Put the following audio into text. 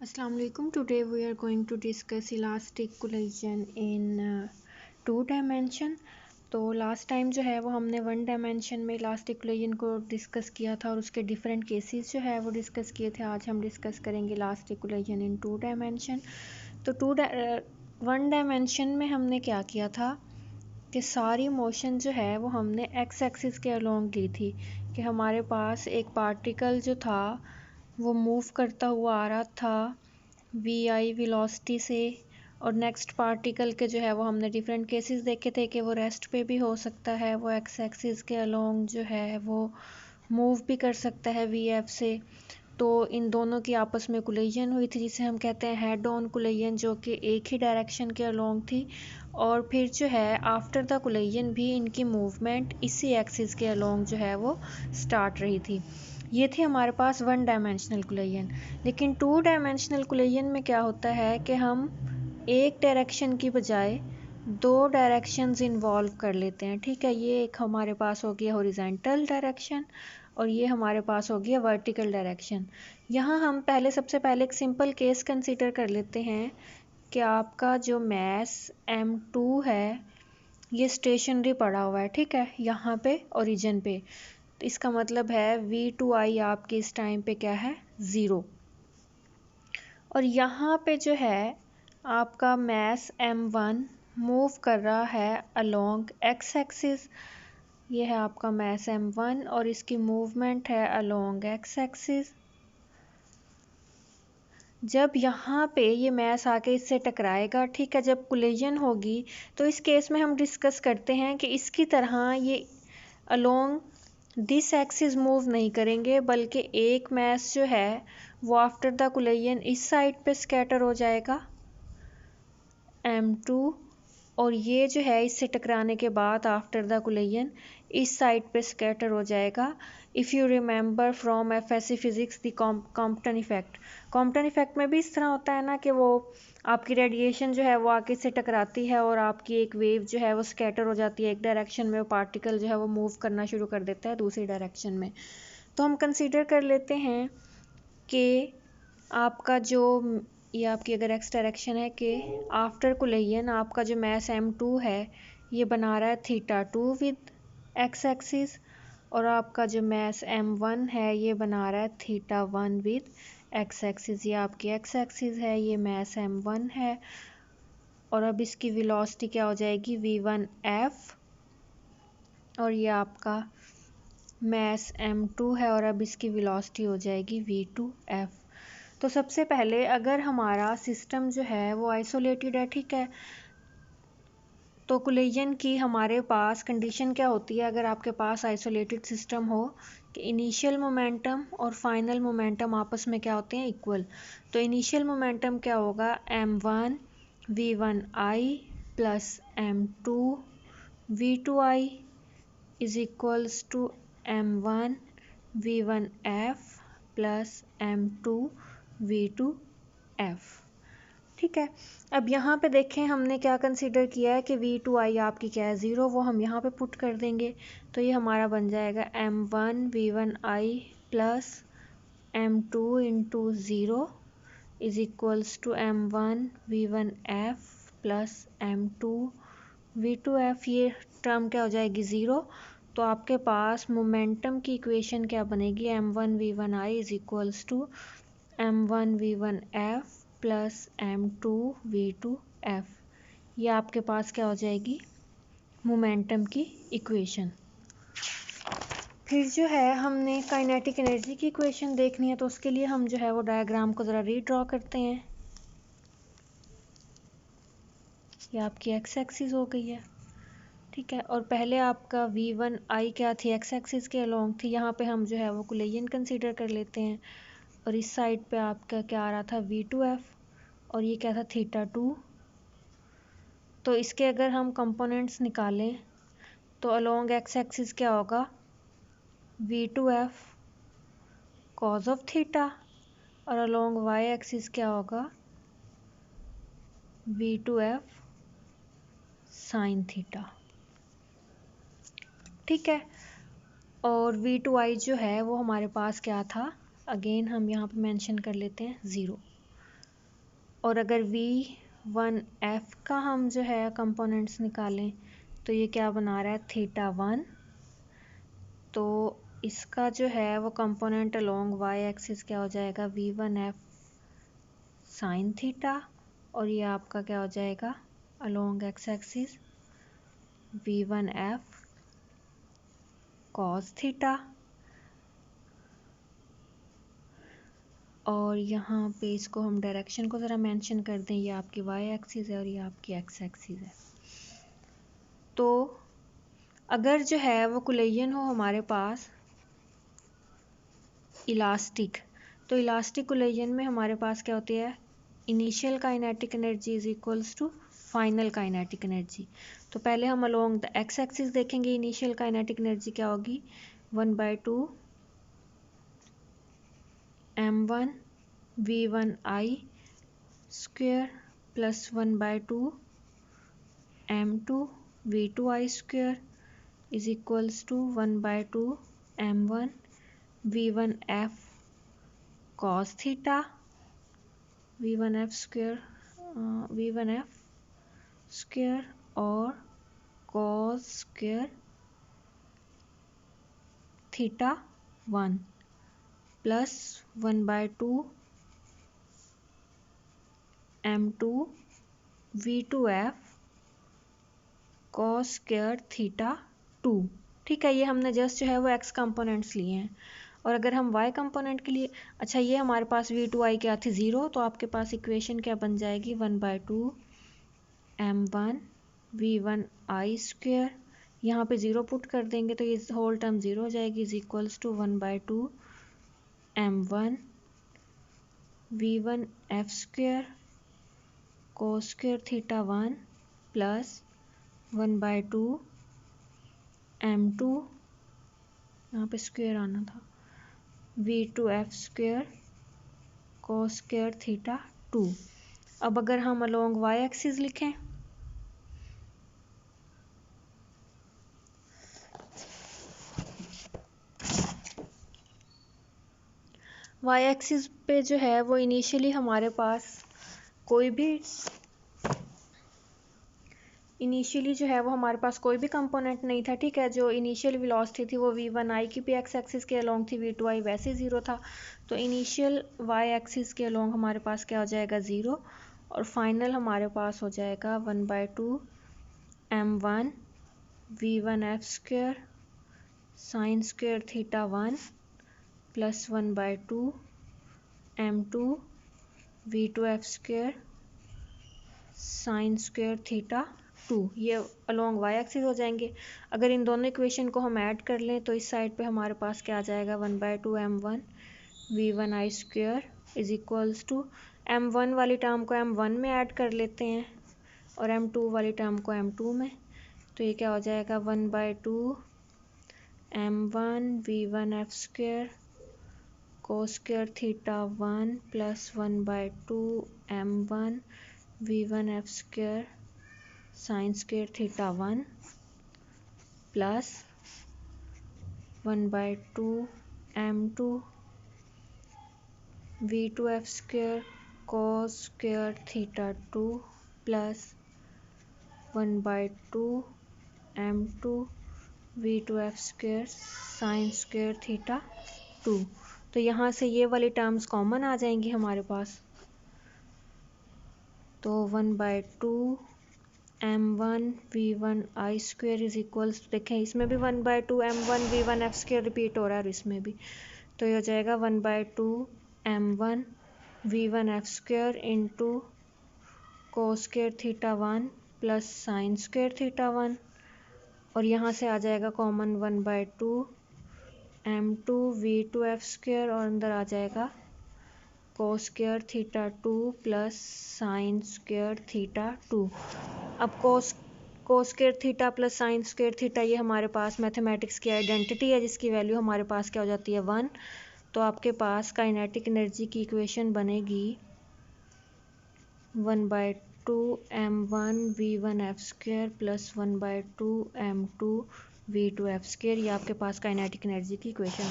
Assalamu alaikum. Today we are going to discuss elastic collision in two dimension. तो last time जो है वो हमने वन डायमेंशन में इलास्टिक कोलिजन को डिस्कस किया था और उसके डिफरेंट केसेस जो है वो डिस्कस किए थे। आज हम डिस्कस करेंगे elastic collision in two dimension. तो वन डायमेंशन में हमने क्या किया था कि सारी मोशन जो है वो हमने एक्स एक्सिस के अलोंग ली थी, कि हमारे पास एक पार्टिकल जो था वो मूव करता हुआ आ रहा था वी आई वेलोसिटी से, और नेक्स्ट पार्टिकल के जो है वो हमने डिफरेंट केसेस देखे थे कि वो रेस्ट पे भी हो सकता है, वो एक्स एक्सिस के अलोंग जो है वो मूव भी कर सकता है वी एफ से। तो इन दोनों की आपस में कोलिजन हुई थी जिसे हम कहते हैं हेड ऑन कोलिजन, जो कि एक ही डायरेक्शन के अलोंग थी। और फिर जो है आफ्टर द कोलिजन भी इनकी मूवमेंट इसी एक्सिस के अलोंग जो है वो स्टार्ट रही थी। ये थी हमारे पास वन डायमेंशनल कोलिजन। लेकिन टू डायमेंशनल कोलिजन में क्या होता है कि हम एक डायरेक्शन की बजाय दो डायरेक्शंस इन्वॉल्व कर लेते हैं। ठीक है, ये एक हमारे पास हो गया हॉरिजॉन्टल डायरेक्शन और ये हमारे पास हो गया वर्टिकल डायरेक्शन। यहाँ हम सबसे पहले एक सिंपल केस कंसीडर कर लेते हैं कि आपका जो मैस m2 है ये स्टेशनरी पड़ा हुआ है। ठीक है, यहाँ पे ओरिजिन पे, तो इसका मतलब है V2I आपके इस टाइम पे क्या है, 0। और यहाँ पे जो है आपका मैस m1 मूव कर रहा है अलोंग एक्स एक्सिस। ये है आपका मैस m1 और इसकी मूवमेंट है अलोंग एक्स एक्सिस। जब यहाँ पे ये मैस आके इससे टकराएगा, ठीक है, जब कोलिजन होगी तो इस केस में हम डिस्कस करते हैं कि इसकी तरह ये अलोंग दिस एक्सिस मूव नहीं करेंगे, बल्कि एक मैस जो है वो आफ्टर द कोलिजन इस साइड पे स्कैटर हो जाएगा m2, और ये जो है इससे टकराने के बाद आफ्टर द कोलिजन इस साइड पे स्कैटर हो जाएगा। If you remember from FSc physics the Compton effect, Compton effect में भी इस तरह होता है ना कि वो आपकी रेडिएशन जो है वो आके से टकराती है और आपकी एक वेव जो है वो स्कैटर हो जाती है एक डायरेक्शन में, वो पार्टिकल जो है वो मूव करना शुरू कर देता है दूसरी डायरेक्शन में। तो हम कंसीडर कर लेते हैं कि आपका जो ये आपकी अगर एक्स डायरेक्शन है कि आफ्टर कोलिजन आपका जो मैस m2 है ये बना रहा है θ2 विद एक्स एक्सिस, और आपका जो मैस m1 है ये बना रहा है θ1 विद एक्स एक्सिस। ये आपकी एक्स एक्सिस है, ये मैस m1 है, और अब इसकी वेलोसिटी क्या हो जाएगी v1f, और ये आपका मैस m2 है और अब इसकी वेलोसिटी हो जाएगी v2f। तो सबसे पहले अगर हमारा सिस्टम जो है वो आइसोलेटेड है, ठीक है, तो कोलिजन की हमारे पास कंडीशन क्या होती है अगर आपके पास आइसोलेटेड सिस्टम हो, कि इनिशियल मोमेंटम और फाइनल मोमेंटम आपस में क्या होते हैं, इक्वल। तो इनिशियल मोमेंटम क्या होगा, m1 v1i plus m2 v2i is equals to m1 v1f plus m2 v2f। ठीक है, अब यहाँ पे देखें हमने क्या कंसीडर किया है कि v2i आपकी क्या है, 0, वो हम यहाँ पे पुट कर देंगे। तो ये हमारा बन जाएगा m1 v1i plus m2 into 0 is equals to m1 v1f plus m2 v2f। ये टर्म क्या हो जाएगी, 0। तो आपके पास मोमेंटम की इक्वेशन क्या बनेगी, m1 v1i is equals to m1 v1f plus m2 v2f। ये आपके पास क्या हो जाएगी, मोमेंटम की इक्वेशन। फिर जो है हमने काइनेटिक एनर्जी की इक्वेशन देखनी है, तो उसके लिए हम जो है वो डायग्राम को ज़रा रीड्रॉ करते हैं। ये आपकी एक्स एक्सिस हो गई है, ठीक है, और पहले आपका v1i क्या थी, एक्स एक्सिस के अलोंग थी। यहाँ पे हम जो है वो कोलिजन कंसीडर कर लेते हैं, और इस साइड पे आपका क्या आ रहा था, v2f, और ये क्या था, θ2। तो इसके अगर हम कंपोनेंट्स निकालें तो अलोंग एक्स एक्सिस क्या होगा, v2f कॉज ऑफ थीटा, और अलोंग वाई एक्सिस क्या होगा, v2f साइन थीटा। ठीक है, और v2i जो है वो हमारे पास क्या था, अगेन हम यहाँ पे मेंशन कर लेते हैं 0। और अगर V1F का हम जो है कंपोनेंट्स निकालें तो ये क्या बना रहा है θ1, तो इसका जो है वो कंपोनेंट अलोंग y एक्सिस क्या हो जाएगा V1F साइन थीटा, और ये आपका क्या हो जाएगा along x axis V1F cos theta. और यहाँ पे इसको हम डायरेक्शन को ज़रा मेंशन कर दें, ये आपकी y एक्सिस है और ये आपकी x एक्सिस है। तो अगर जो है वो कोलिजन हो हमारे पास इलास्टिक, तो इलास्टिक कोलिजन में हमारे पास क्या होती है initial kinetic energy is equals to final kinetic energy. तो पहले हम अलोंग द x एक्सिस देखेंगे, इनिशियल काइनेटिक एनर्जी क्या होगी 1/2 m1 v1i square plus 1/2 m2 v2i square is equals to 1/2 m1 v1f cos theta v1f square और cos square theta 1 plus 1/2 m2 v2f cos square theta 2। ठीक है, ये हमने just जो है वो x कंपोनेंट्स लिए हैं। और अगर हम y कंपोनेंट के लिए, अच्छा ये हमारे पास v2i क्या थी 0, तो आपके पास इक्वेशन क्या बन जाएगी 1/2 m1 v1i स्क्वेयर, यहाँ पे 0 पुट कर देंगे तो ये होल टर्म 0 हो जाएगी is equals to 1/2 m1 v1f square cos square theta 1 plus 1/2 m2, यहाँ पे स्क्वेयर आना था, v2f square cos square theta 2। अब अगर हम अलोंग y एक्सिस लिखें, y एक्सिस पे जो है वो इनिशियली हमारे पास कोई भी कंपोनेंट नहीं था। ठीक है, जो इनिशियल वेलोसिटी थी वो v1i की भी x एक्सिस के अलोंग थी, v2i वैसे 0 था, तो इनिशियल y एक्सिस के अलोंग हमारे पास क्या हो जाएगा 0, और फाइनल हमारे पास हो जाएगा 1/2 m1 v1f square sine square theta 1 plus 1/2 m2 v2f square sine square theta 2, ये अलोंग y एक्सिस हो जाएंगे। अगर इन दोनों इक्वेशन को हम ऐड कर लें तो इस साइड पे हमारे पास क्या आ जाएगा 1/2 m1 v1i square is equals to m1 वाली टर्म को m1 में ऐड कर लेते हैं और m2 वाली टर्म को m2 में, तो ये क्या हो जाएगा 1/2 m1 v1f square cos square theta 1 plus 1/2 m1 v1f square sine square theta 1 plus 1/2 m2 v2f square cos square theta 2 plus 1/2 m2 v2f square sine square theta 2। तो यहाँ से ये वाली टर्म्स कॉमन आ जाएंगी हमारे पास, तो 1/2 m1 v1i square is equals, देखें इसमें भी 1/2 m1 v1f स्क्वेयर रिपीट हो रहा है और इसमें भी, तो ये हो जाएगा 1/2 m1 v1f square into cos square theta 1 plus sine square theta 1, और यहाँ से आ जाएगा कॉमन 1/2 m2 v2f स्क्वेयर और अंदर आ जाएगा cos square theta 2 plus sine square theta 2। अब cos square theta plus sine square theta ये हमारे पास मैथमेटिक्स की आइडेंटिटी है जिसकी वैल्यू हमारे पास क्या हो जाती है 1, तो आपके पास काइनेटिक एनर्जी की इक्वेशन बनेगी 1/2 m1 v1f square plus 1/2 m2 v2f square, ये आपके पास काइनेटिक एनर्जी की इक्वेशन है।